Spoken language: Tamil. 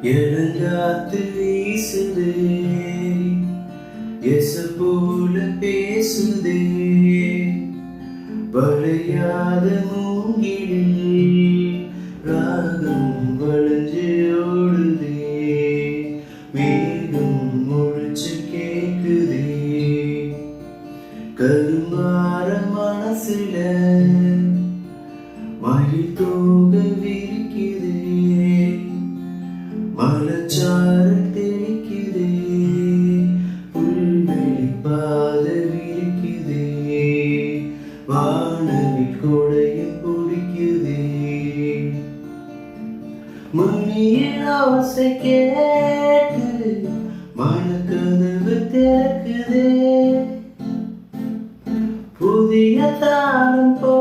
இளங்காத்து வீசுதே, எச போல பேசுதே, வளையாத மூங்கிலில் ராகம் வளைஞ்சு ஓடுதே, மேகம் முழிச்சு கேக்குதே, கருமாற மனசுல மயில் தோக விரிக்குதே, மலச்சாறு தெளிக்குதே, புல்வெளி பாத விரிக்குதே, வானவில் கொடையும் பிடிக்குதே, மணியின் ஆசை கேட்டு மனக்கதவு திறக்குதே, புதிய தாளம் போ